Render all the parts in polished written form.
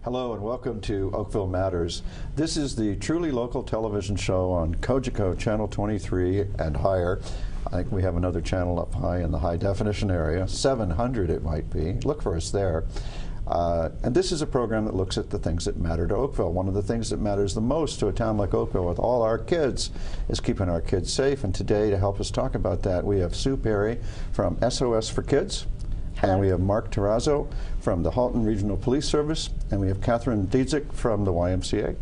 Hello and welcome to Oakville Matters. This is the truly local television show on Cogeco Channel 23 and higher. I think we have another channel up high in the high definition area, 700 it might be. Look for us there. And this is a program that looks at the things that matter to Oakville. One of the things that matters the most to a town like Oakville with all our kids is keeping our kids safe. And today, to help us talk about that, we have Sue Perry from SOS4Kids. And we have Mark Terrazzo from the Halton Regional Police Service, and we have Catherine Dietzick from the YMCA.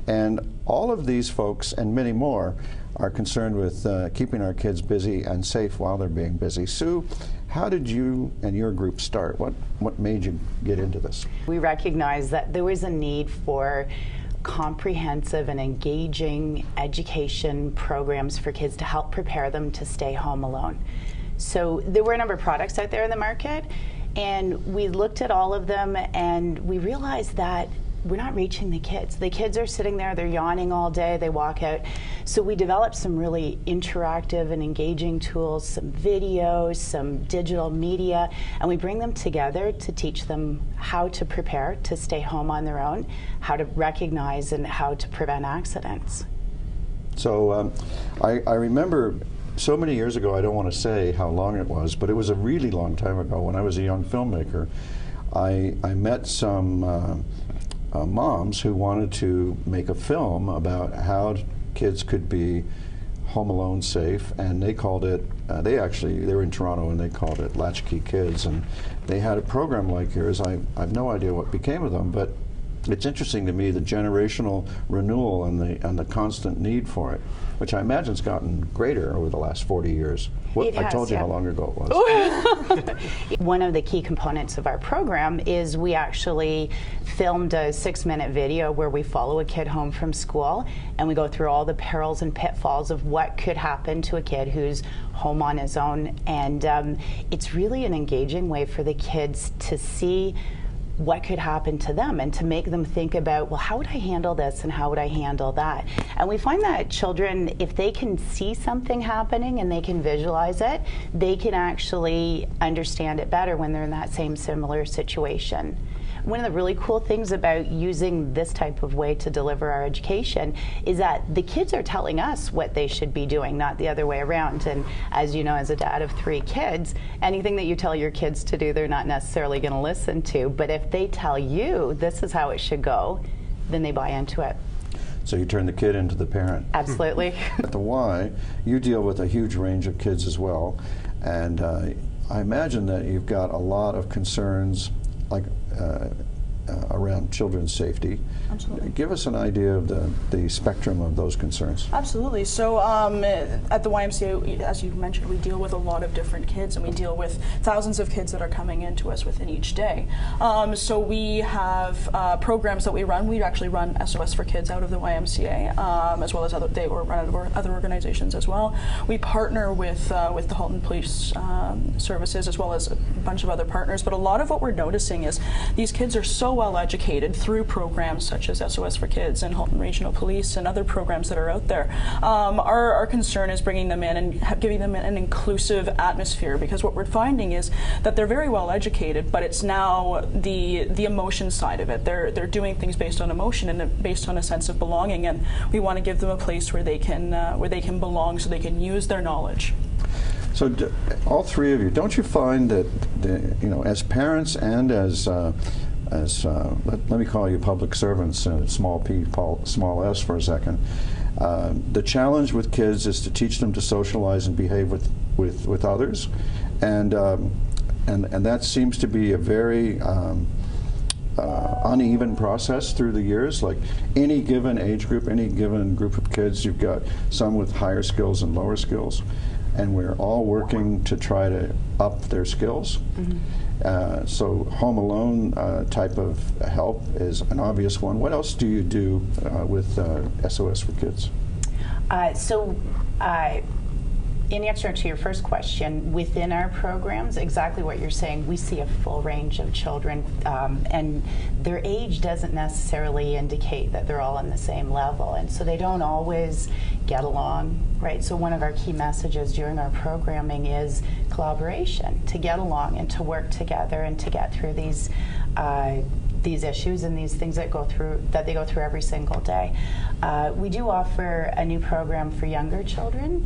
And all of these folks, and many more, are concerned with keeping our kids busy and safe while they're being busy. Sue, how did you and your group start? What made you get into this? We recognized that there was a need for comprehensive and engaging education programs for kids to help prepare them to stay home alone. So there were a number of products out there in the market, and we looked at all of them and we realized that we're not reaching the kids. The kids are sitting there, they're yawning all day, they walk out. So we developed some really interactive and engaging tools, some videos, some digital media, and we bring them together to teach them how to prepare to stay home on their own, how to recognize and how to prevent accidents. So I remember so many years ago, I don't want to say how long it was, but it was a really long time ago when I was a young filmmaker. I met some moms who wanted to make a film about how kids could be home alone safe, and they called it, they were in Toronto and they called it Latchkey Kids, and they had a program like yours. I have no idea what became of them, but it's interesting to me the generational renewal and the constant need for it, which I imagine has gotten greater over the last 40 years. I told you how long ago it was. One of the key components of our program is we actually filmed a 6-minute video where we follow a kid home from school and we go through all the perils and pitfalls of what could happen to a kid who's home on his own. And it's really an engaging way for the kids to see what could happen to them and to make them think about, well, how would I handle this and how would I handle that? And we find that children, if they can see something happening and they can visualize it, they can actually understand it better when they're in that same similar situation. One of the really cool things about using this type of way to deliver our education is that the kids are telling us what they should be doing, not the other way around. And as you know, as a dad of 3 kids, anything that you tell your kids to do, they're not necessarily going to listen to. But if they tell you this is how it should go, then they buy into it. So you turn the kid into the parent. Absolutely. At the Y, you deal with a huge range of kids as well. And I imagine that you've got a lot of concerns like around children's safety. Absolutely. Give us an idea of the spectrum of those concerns. Absolutely. So at the YMCA, as you mentioned, we deal with a lot of different kids, and we deal with thousands of kids that are coming into us within each day. So we have programs that we run. We actually run SOS4Kids out of the YMCA, as well as they run out of other organizations as well. We partner with the Halton Police Services as well as a bunch of other partners. But a lot of what we're noticing is these kids are so well educated through programs such as SOS4Kids and Halton Regional Police and other programs that are out there. Our concern is bringing them in and giving them an inclusive atmosphere, because what we're finding is that they're very well educated, but it's now the emotion side of it. They're doing things based on emotion and based on a sense of belonging, and we want to give them a place where they can belong, so they can use their knowledge. So all 3 of you, don't you find that as parents and as let me call you public servants, small p, small s for a second. The challenge with kids is to teach them to socialize and behave with others, and that seems to be a very uneven process through the years. Like any given age group, any given group of kids, you've got some with higher skills and lower skills, and we're all working to try to up their skills. Mm-hmm. So home alone type of help is an obvious one. What else do you do with SOS4Kids? In answer to your first question, within our programs, exactly what you're saying, we see a full range of children, and their age doesn't necessarily indicate that they're all on the same level, and so they don't always get along, right? So one of our key messages during our programming is collaboration, to get along and to work together and to get through these these issues and these things that they go through every single day. We do offer a new program for younger children,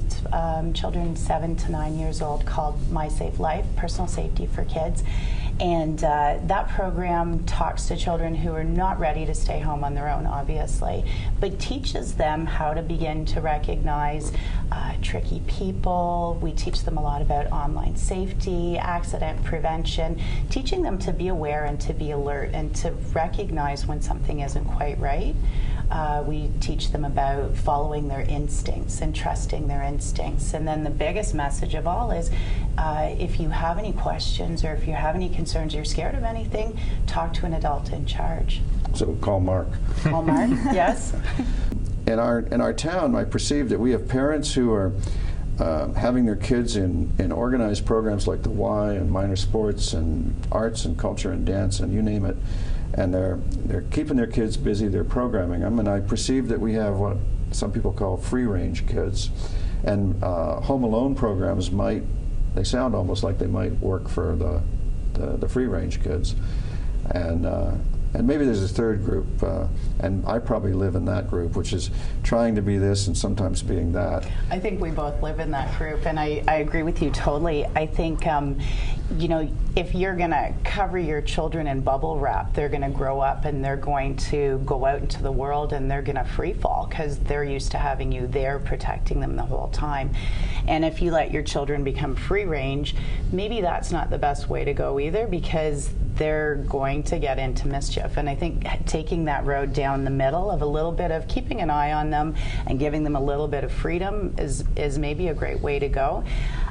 children 7 to 9 years old, called My Safe Life, Personal Safety for Kids. And that program talks to children who are not ready to stay home on their own, obviously, but teaches them how to begin to recognize tricky people. We teach them a lot about online safety, accident prevention, teaching them to be aware and to be alert and to recognize when something isn't quite right. We teach them about following their instincts and trusting their instincts. And then the biggest message of all is if you have any questions or if you have any concerns, you're scared of anything, talk to an adult in charge. So call Mark. Call Mark, yes. In our town, I perceive that we have parents who are having their kids in organized programs like the Y and minor sports and arts and culture and dance and you name it. And they're keeping their kids busy, they're programming them, and I perceive that we have what some people call free-range kids. And home alone programs they sound almost like they might work for the free-range kids. And maybe there's a third group, and I probably live in that group, which is trying to be this and sometimes being that. I think we both live in that group, and I agree with you totally. I think, you know, if you're going to cover your children in bubble wrap, they're going to grow up and they're going to go out into the world and they're going to free fall because they're used to having you there protecting them the whole time. And if you let your children become free range, maybe that's not the best way to go either, because they're going to get into mischief. And I think taking that road down the middle of a little bit of keeping an eye on them and giving them a little bit of freedom is maybe a great way to go.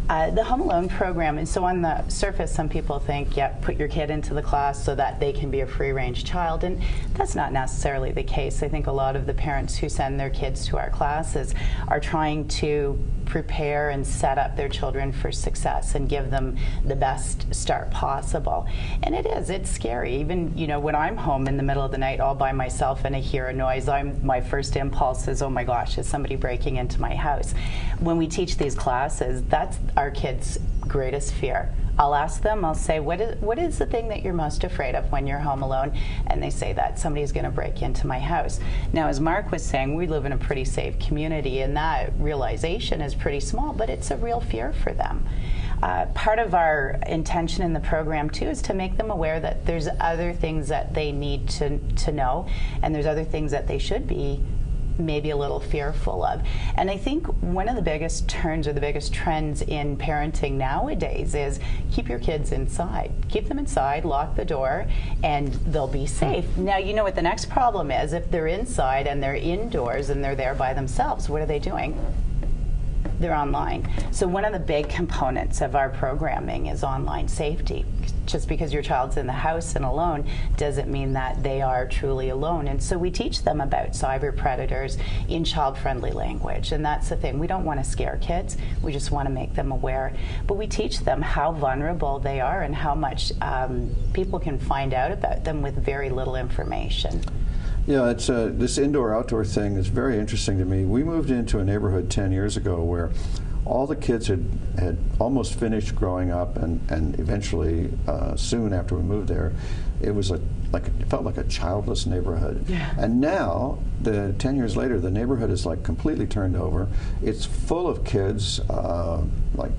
The Home Alone program, and so on the surface, some people think, yeah, put your kid into the class so that they can be a free-range child, and that's not necessarily the case. I think a lot of the parents who send their kids to our classes are trying to prepare and set up their children for success and give them the best start possible. And it's scary. Even, you know, when I'm home in the middle of the night all by myself and I hear a noise, my first impulse is, oh my gosh, is somebody breaking into my house? When we teach these classes, that's our kids' greatest fear. I'll ask them, I'll say, what is the thing that you're most afraid of when you're home alone? And they say that somebody's going to break into my house. Now, as Mark was saying, we live in a pretty safe community, and that realization is pretty small, but it's a real fear for them. Part of our intention in the program, too, is to make them aware that there's other things that they need to know, and there's other things that they should be maybe a little fearful of. And I think one of the biggest turns or the biggest trends in parenting nowadays is keep your kids inside. Keep them inside, lock the door, and they'll be safe. Now, you know what the next problem is. If they're inside and they're indoors and they're there by themselves, what are they doing? They're online. So one of the big components of our programming is online safety. Just because your child's in the house and alone doesn't mean that they are truly alone. And so we teach them about cyber predators in child-friendly language. And that's the thing. We don't want to scare kids. We just want to make them aware. But we teach them how vulnerable they are and how much people can find out about them with very little information. Yeah, it's this indoor-outdoor thing is very interesting to me. We moved into a neighborhood 10 years ago where all the kids had almost finished growing up, and eventually, soon after we moved there, it was it felt like a childless neighborhood. Yeah. And now, 10 years later, the neighborhood is like completely turned over. It's full of kids, like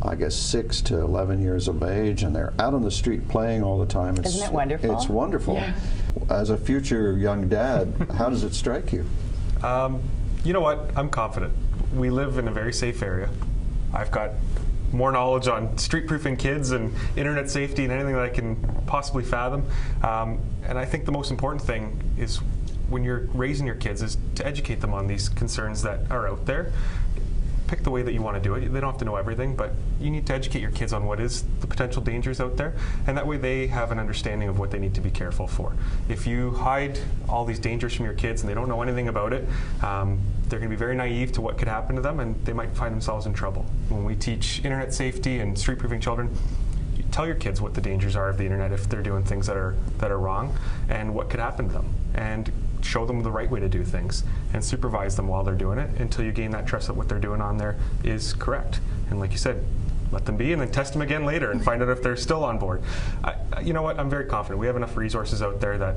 I guess 6 to 11 years of age, and they're out on the street playing all the time. Isn't it wonderful? It's wonderful. Yeah. As a future young dad, how does it strike you? You know what? I'm confident. We live in a very safe area. I've got more knowledge on street-proofing kids and internet safety and anything that I can possibly fathom. And I think the most important thing is when you're raising your kids is to educate them on these concerns that are out there. Pick the way that you want to do it. They don't have to know everything, but you need to educate your kids on what is the potential dangers out there, and that way they have an understanding of what they need to be careful for. If you hide all these dangers from your kids and they don't know anything about it, they're going to be very naive to what could happen to them, and they might find themselves in trouble. When we teach internet safety and street-proofing children, you tell your kids what the dangers are of the internet if they're doing things that are wrong, and what could happen to them, and show them the right way to do things and supervise them while they're doing it until you gain that trust that what they're doing on there is correct. And like you said, let them be, and then test them again later and find out if they're still on board. You know what? I'm very confident. We have enough resources out there that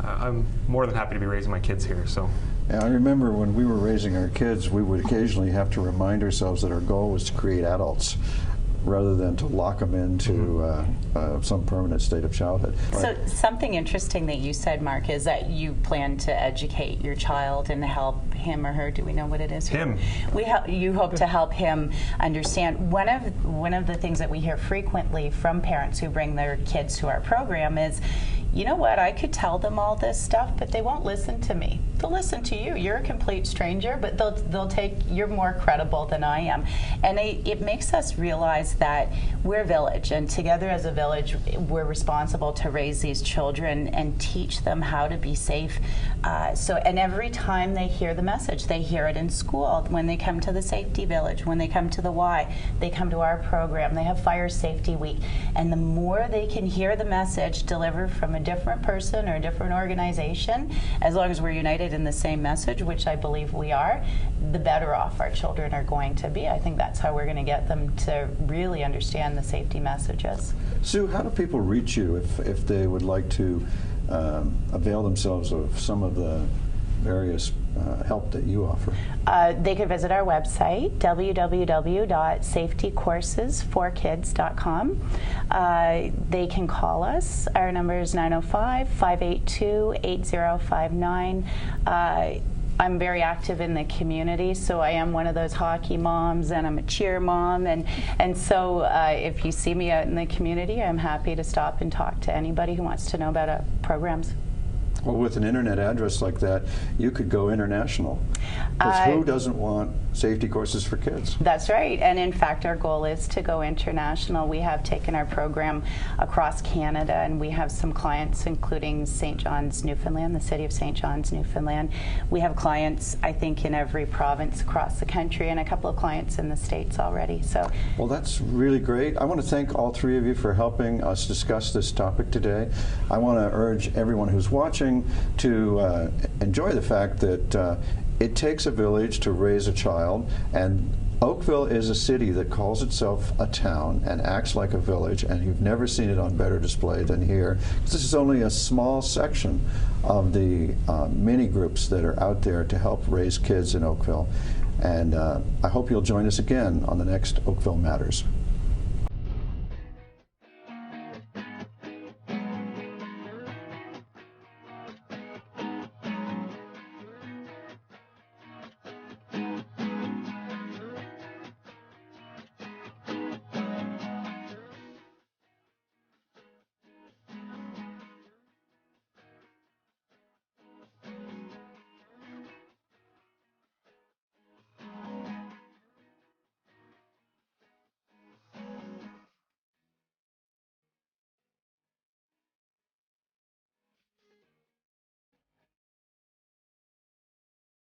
I'm more than happy to be raising my kids here. So. And I remember when we were raising our kids, we would occasionally have to remind ourselves that our goal was to create adults rather than to lock them into some permanent state of childhood. So something interesting that you said, Mark, is that you plan to educate your child and help him or her. Do we know what it is? Him. You hope to help him understand. One of the things that we hear frequently from parents who bring their kids to our program is, you know what, I could tell them all this stuff, but they won't listen to me. They'll listen to you. You're a complete stranger, but they'll take, you're more credible than I am. And it makes us realize that we're a village, and together as a village, we're responsible to raise these children and teach them how to be safe. And every time they hear the message, they hear it in school, when they come to the Safety Village, when they come to the Y, they come to our program, they have Fire Safety Week. And the more they can hear the message delivered from a different person or a different organization, as long as we're united in the same message, which I believe we are, the better off our children are going to be. I think that's how we're going to get them to really understand the safety messages. Sue, how do people reach you if they would like to avail themselves of some of the various help that you offer? They could visit our website, www.safetycoursesforkids.com. They can call us. Our number is 905-582-8059. I'm very active in the community, so I am one of those hockey moms, and I'm a cheer mom, and so if you see me out in the community, I'm happy to stop and talk to anybody who wants to know about our programs. Well, with an internet address like that, you could go international. Because who doesn't want safety courses for kids? That's right. And in fact, our goal is to go international. We have taken our program across Canada, and we have some clients, including St. John's, Newfoundland, the city of St. John's, Newfoundland. We have clients, I think, in every province across the country, and a couple of clients in the States already. So, well, that's really great. I want to thank all three of you for helping us discuss this topic today. I want to urge everyone who's watching to enjoy the fact that it takes a village to raise a child, and Oakville is a city that calls itself a town and acts like a village, and you've never seen it on better display than here. This is only a small section of the many groups that are out there to help raise kids in Oakville. And I hope you'll join us again on the next Oakville Matters.